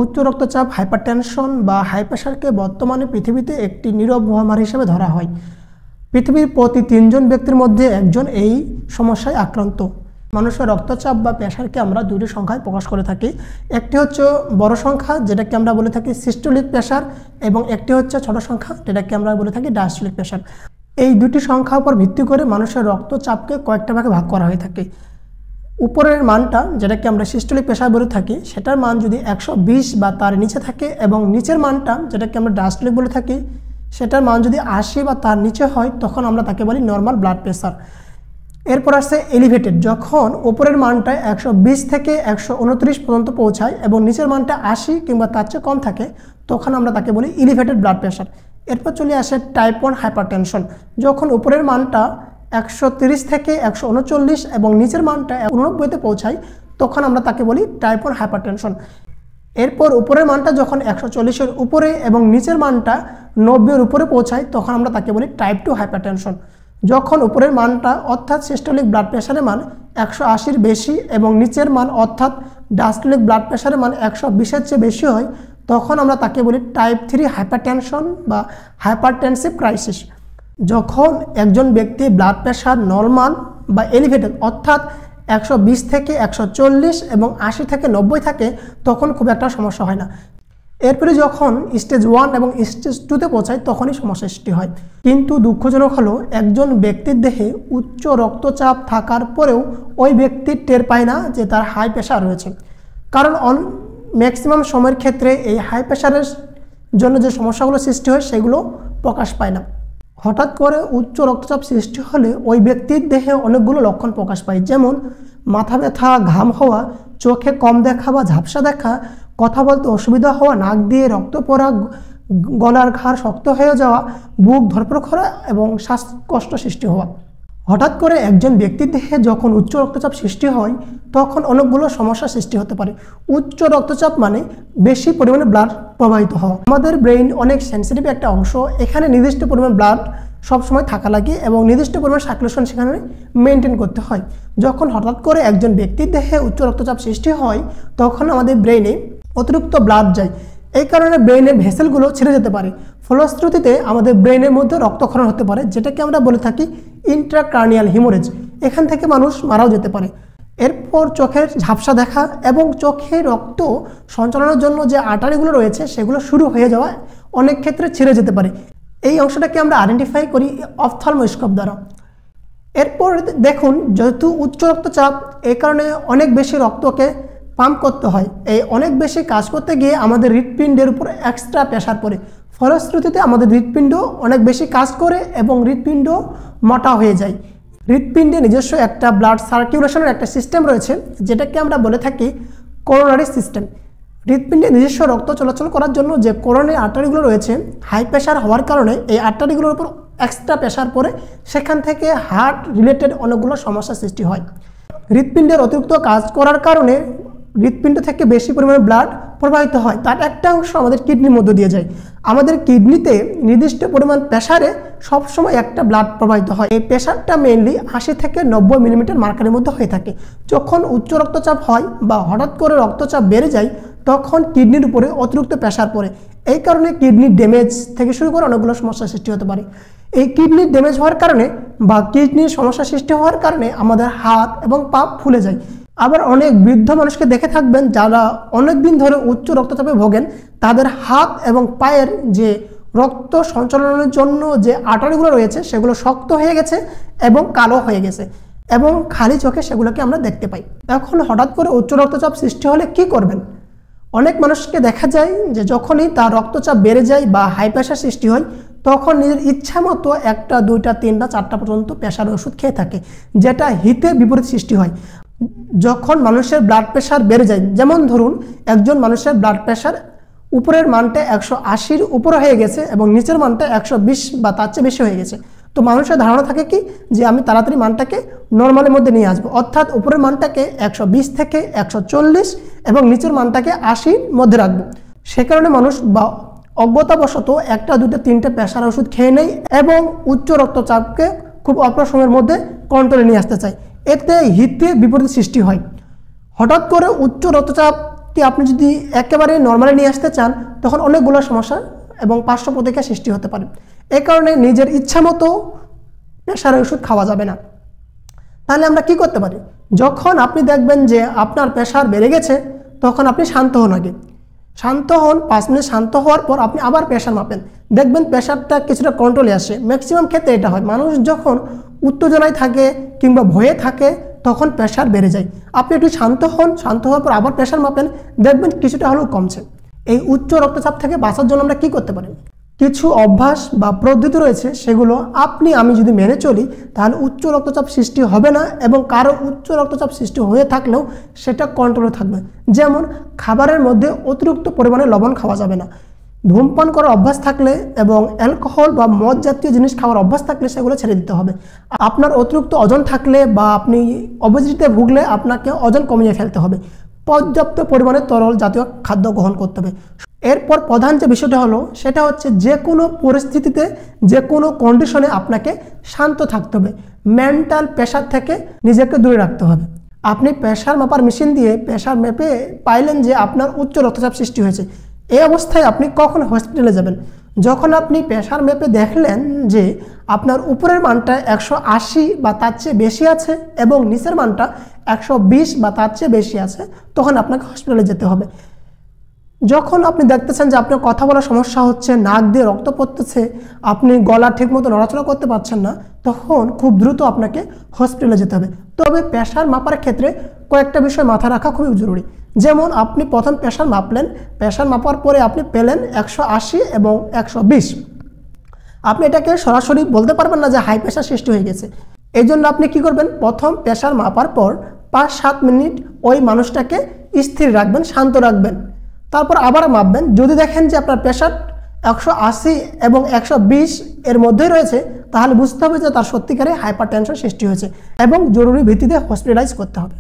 উচ্চ রক্তচাপ হাইপারটেনশন বা হাই প্রেশারকে বর্তমানে পৃথিবীতে একটি নীরব মহামারী হিসেবে ধরা হয়। পৃথিবীর প্রতি 3 জন ব্যক্তির মধ্যে একজন এই সমস্যায় আক্রান্ত। মানুষের রক্তচাপ বা প্রেশারকে আমরা দুটি সংখ্যায় প্রকাশ করে থাকি। একটি হচ্ছে বড় সংখ্যা, যেটাকে আমরা বলে থাকি সিস্টোলিক প্রেশার, এবং একটি হচ্ছে ছোট সংখ্যা, যেটাকে আমরা বলে থাকি ডায়াস্টোলিক প্রেশার। এই দুটি সংখ্যার উপর ভিত্তি করে মানুষের রক্তচাপকে কয়েকটা ভাগে ভাগ করা হয়ে থাকে। উপরের মানটা, যেটাকে আমরা সিস্টোলিক প্রেশার বলে থাকি, সেটার মান যদি 120 বা তার নিচে থাকে, এবং নিচের মানটা, যেটাকে আমরা ডায়াস্টোলিক বলে থাকি, সেটার মান যদি 80 বা তার নিচে হয়, তখন আমরা তাকে বলি নর্মাল ব্লাড প্রেশার। এরপর আসছে এলিভেটেড, যখন উপরের মানটা 120 থেকে 129 পর্যন্ত পৌঁছায় এবং নিচের মানটা 80 কিংবা তার চেয়ে কম থাকে, তখন আমরা তাকে বলি এলিভেটেড ব্লাড প্রেশার। এরপর চলে আসে টাইপ 1 হাইপারটেনশন, যখন উপরের মানটা 130 থেকে 139 এবং নিচের মানটা 89-তে পৌঁছায়, তখন আমরা তাকে বলি টাইপ 1 হাইপারটেনশন। এরপর উপরের মানটা যখন 140-এর উপরে এবং নিচের মানটা 90-এর উপরে পৌঁছায়, তখন আমরা তাকে বলি টাইপ 2 হাইপারটেনশন। যখন উপরের মানটা অর্থাৎ সিস্টোলিক ব্লাড প্রেশারের মান 180-এর বেশি এবং নিচের মান অর্থাৎ ডায়াস্টোলিক ব্লাড প্রেশারের মান 120-এর চেয়ে বেশি হয়, তখন আমরা তাকে বলি টাইপ 3 হাইপারটেনশন বা হাইপারটেনসিভ ক্রাইসিস। যখন একজন ব্যক্তির ব্লাড প্রেশার নর্মাল বা এলিভেটেড অর্থাৎ 120 থেকে 140 এবং 80 থেকে 90 থাকে, তখন খুব একটা সমস্যা হয় না। এরপরে যখন স্টেজ 1 এবং স্টেজ 2-তে পৌঁছায়, তখনই সমস্যা সৃষ্টি হয়। কিন্তু দুঃখজনক হলো, একজন ব্যক্তির দেহে উচ্চ রক্তচাপ থাকার পরেও ওই ব্যক্তির টের পায় না যে তার হাই প্রেশার রয়েছে, কারণ ম্যাক্সিমাম সময়ের ক্ষেত্রে এই হাই প্রেশারের জন্য যে সমস্যাগুলো সৃষ্টি হয় সেগুলো প্রকাশ পায় না। হঠাৎ করে উচ্চ রক্তচাপ সৃষ্টি হলে ওই ব্যক্তির দেহে অনেকগুলো লক্ষণ প্রকাশ পায়, যেমন মাথা ব্যথা, ঘাম হওয়া, চোখে কম দেখা বা ঝাপসা দেখা, কথা বলতে অসুবিধা হওয়া, নাক দিয়ে রক্ত পড়া, গলার ঘাড় শক্ত হয়ে যাওয়া, বুক ধড়ফড় করা এবং শ্বাসকষ্ট সৃষ্টি হওয়া। হঠাৎ করে একজন ব্যক্তির দেহে যখন উচ্চ রক্তচাপ সৃষ্টি হয়, তখন অনেকগুলো সমস্যা সৃষ্টি হতে পারে। উচ্চ রক্তচাপ মানে বেশি পরিমাণে ব্লাড প্রবাহিত হওয়া। আমাদের ব্রেইন অনেক সেন্সিটিভ একটা অংশ, এখানে নির্দিষ্ট পরিমাণ ব্লাড সবসময় থাকা লাগে এবং নির্দিষ্ট পরিমাণ সার্কুলেশন সেখানে মেনটেন করতে হয়। যখন হঠাৎ করে একজন ব্যক্তির দেহে উচ্চ রক্তচাপ সৃষ্টি হয়, তখন আমাদের ব্রেইনে অতিরিক্ত ব্লাড যায়। এই কারণে ব্রেইনের ভেসেলগুলো ছেড়ে যেতে পারে। ফলশ্রুতিতে আমাদের ব্রেইনের মধ্যে রক্তক্ষরণ হতে পারে, যেটাকে আমরা বলে থাকি ইন্ট্রাক্রানিয়াল হিমোরেজ। এখান থেকে মানুষ মারাও যেতে পারে। এরপর চোখের ঝাপসা দেখা এবং চোখে রক্ত সঞ্চালনের জন্য যে আর্টারিগুলো রয়েছে সেগুলো শুরু হয়ে যাওয়া অনেক ক্ষেত্রে ছেড়ে যেতে পারে। এই অংশটাকে আমরা আইডেন্টিফাই করি অপথলমোস্কোপ দ্বারা। এরপর দেখুন, যেহেতু উচ্চ রক্তচাপ, এই কারণে অনেক বেশি রক্তকে পাম্প করতে হয়। এই অনেক বেশি কাজ করতে গিয়ে আমাদের হৃৎপিণ্ডের উপর এক্সট্রা প্রেশার পড়ে। ফলশ্রুতিতে আমাদের হৃৎপিণ্ড অনেক বেশি কাজ করে এবং হৃৎপিণ্ড মোটা হয়ে যায়। হৃৎপিণ্ডে নিজস্ব একটা ব্লাড সার্কুলেশনের একটা সিস্টেম রয়েছে, যেটাকে আমরা বলে থাকি করোনারি সিস্টেম। হৃৎপিণ্ডে নিজস্ব রক্ত চলাচল করার জন্য যে করোনারি আর্টারিগুলো রয়েছে, হাই প্রেশার হওয়ার কারণে এই আর্টারিগুলোর উপর এক্সট্রা প্রেশার পড়ে, সেখান থেকে হার্ট রিলেটেড অনেকগুলো সমস্যা সৃষ্টি হয়। হৃৎপিণ্ডের অতিরিক্ত কাজ করার কারণে হৃৎপিণ্ড থেকে বেশি পরিমাণে ব্লাড প্রবাহিত হয়, তার একটা অংশ আমাদের কিডনির মধ্য দিয়ে যায়। আমাদের কিডনিতে নির্দিষ্ট পরিমাণ প্রেশারে সবসময় একটা ব্লাড প্রবাহিত হয়। এই প্রেশারটা মেইনলি 80 থেকে 90 মিলিমিটার মার্কারের মধ্যে হয়ে থাকে। যখন উচ্চ রক্তচাপ হয় বা হঠাৎ করে রক্তচাপ বেড়ে যায়, তখন কিডনির উপরে অতিরিক্ত প্রেশার পড়ে। এই কারণে কিডনির ড্যামেজ থেকে শুরু করে অনেকগুলো সমস্যা সৃষ্টি হতে পারে। এই কিডনির ড্যামেজ হওয়ার কারণে বা কিডনির সমস্যা সৃষ্টি হওয়ার কারণে আমাদের হাত এবং পা ফুলে যায়। আবার অনেক বৃদ্ধ মানুষকে দেখে থাকবেন, যারা অনেক দিন ধরে উচ্চ রক্তচাপে ভোগেন, তাদের হাত এবং পায়ের যে রক্ত সঞ্চালনের জন্য যে আর্টারিগুলো রয়েছে সেগুলো শক্ত হয়ে গেছে এবং কালো হয়ে গেছে, এবং খালি চোখে সেগুলোকে আমরা দেখতে পাই। এখন হঠাৎ করে উচ্চ রক্তচাপ সৃষ্টি হলে কি করবেন? অনেক মানুষকে দেখা যায় যে যখনই তার রক্তচাপ বেড়ে যায় বা হাই প্রেশার সৃষ্টি হয়, তখন নিজের ইচ্ছা মতো 1টা 2টা 3টা 4টা পর্যন্ত প্রেশার ওষুধ খেয়ে থাকে, যেটা হিতে বিপরীত সৃষ্টি হয়। যখন মানুষের ব্লাড প্রেশার বেড়ে যায়, যেমন ধরুন একজন মানুষের ব্লাড প্রেশার উপরের মানটা 180-র উপরে হয়ে গেছে এবং নিচের মানটা 120 বা তার চেয়ে বেশি হয়ে গেছে, তো মানুষের ধারণা থাকে কি যে আমি তাড়াতাড়ি মানটাকে নর্মালের মধ্যে নিয়ে আসবো, অর্থাৎ উপরের মানটাকে 120 থেকে 140 এবং নিচের মানটাকে 80-র মধ্যে রাখবো। সে কারণে মানুষ বা অজ্ঞতাবশত 1টা 2টা 3টে প্রেশার ওষুধ খেয়ে নেয় এবং উচ্চ রক্তচাপকে খুব অল্প সময়ের মধ্যে কন্ট্রোলে নিয়ে আসতে চায়। এতে হিতে বিপরীত সৃষ্টি হয়। হঠাৎ করে উচ্চ রক্তচাপ প্রেশারকে আপনি যদি একেবারে নর্মালি নিয়ে আসতে চান তখন অনেকগুলো সমস্যা এবং পার্শ্ব প্রতিক্রিয়া সৃষ্টি হতে পারে। এই কারণে নিজের ইচ্ছা মতো প্রেশারের ওষুধ খাওয়া যাবে না। তাহলে আমরা কি করতে পারি? যখন আপনি দেখবেন যে আপনার প্রেশার বেড়ে গেছে তখন আপনি শান্ত হন আগে। শান্ত হন, 5 মিনিট শান্ত হওয়ার পর আপনি আবার প্রেশার মাপেন, দেখবেন প্রেশারটা কিছুটা কন্ট্রোলে আসে। ম্যাক্সিমাম ক্ষেত্রে এটা হয়, মানুষ যখন উত্তেজনায় থাকে কিংবা ভয়ে থাকে তখন প্রেশার বেড়ে যায়। আপনি একটু শান্ত হন, শান্ত হওয়ার পর আবার প্রেশার মাপেন, দেখবেন কিছুটা হলেও কমছে। এই উচ্চ রক্তচাপ থেকে বাঁচার জন্য আমরা কি করতে পারি? কিছু অভ্যাস বা পদ্ধতি রয়েছে, সেগুলো আমি যদি মেনে চলি তাহলে উচ্চ রক্তচাপ সৃষ্টি হবে না এবং কারো উচ্চ রক্তচাপ সৃষ্টি হয়ে থাকলেও সেটা কন্ট্রোলে থাকবে। যেমন খাবারের মধ্যে অতিরিক্ত পরিমাণে লবণ খাওয়া যাবে না, ধূমপান করার অভ্যাস থাকলে এবং অ্যালকোহল বা মদ জাতীয় জিনিস খাওয়ার অভ্যাস থাকলে সেগুলো ছেড়ে দিতে হবে। আপনার অতিরিক্ত ওজন থাকলে বা আপনি ওবেসিটিতে ভুগলে আপনাকে ওজন কমিয়ে ফেলতে হবে। পর্যাপ্ত পরিমাণে তরল জাতীয় খাদ্য গ্রহণ করতে হবে। এরপর প্রধান যে বিষয়টা হলো সেটা হচ্ছে যে কোনো পরিস্থিতিতে যে কোনো কন্ডিশনে আপনাকে শান্ত থাকতে হবে। মেন্টাল প্রেশার থেকে নিজেকে দূরে রাখতে হবে। আপনি প্রেশার মাপার মেশিন দিয়ে প্রেশার মেপে পাইলেন যে আপনার উচ্চ রক্তচাপ সৃষ্টি হয়েছে, এই অবস্থায় আপনি কখন হসপিটালে যাবেন? যখন আপনি প্রেশার মেপে দেখলেন যে আপনার উপরের মানটা 180 বা তার চেয়ে বেশি আছে এবং নিচের মানটা 120 বা তার চেয়ে বেশি আছে, তখন আপনাকে হসপিটালে যেতে হবে। যখন আপনি দেখতেছেন যে আপনার কথা বলার সমস্যা হচ্ছে, নাক দিয়ে রক্ত পড়তেছে, আপনি গলা ঠিকমতো নড়াচড়া করতে পারছেন না, তখন খুব দ্রুত আপনাকে হসপিটালে যেতে হবে। তবে প্রেশার মাপার ক্ষেত্রে কয়েকটা বিষয় মাথায় রাখা খুবই জরুরি। যেমন আপনি প্রথম প্রেশার মাপলেন, প্রেশার মাপার পরে আপনি পেলেন 180 এবং 120। আপনি এটাকে সরাসরি বলতে পারবেন না যে হাই প্রেশার সৃষ্টি হয়ে গেছে। এই জন্য আপনি কি করবেন? প্রথম প্রেশার মাপার পর 5-7 মিনিট ওই মানুষটাকে স্থির রাখবেন, শান্ত রাখবেন, তারপর আবার মাপবেন। যদি দেখেন যে আপনার প্রেশার 180 এবং 120 এর মধ্যেই রয়েছে, তাহলে বুঝতে হবে যে তার সত্যিকারে হাইপার টেনশন সৃষ্টি হয়েছে এবং জরুরি ভিত্তিতে হসপিটালাইজ করতে হবে।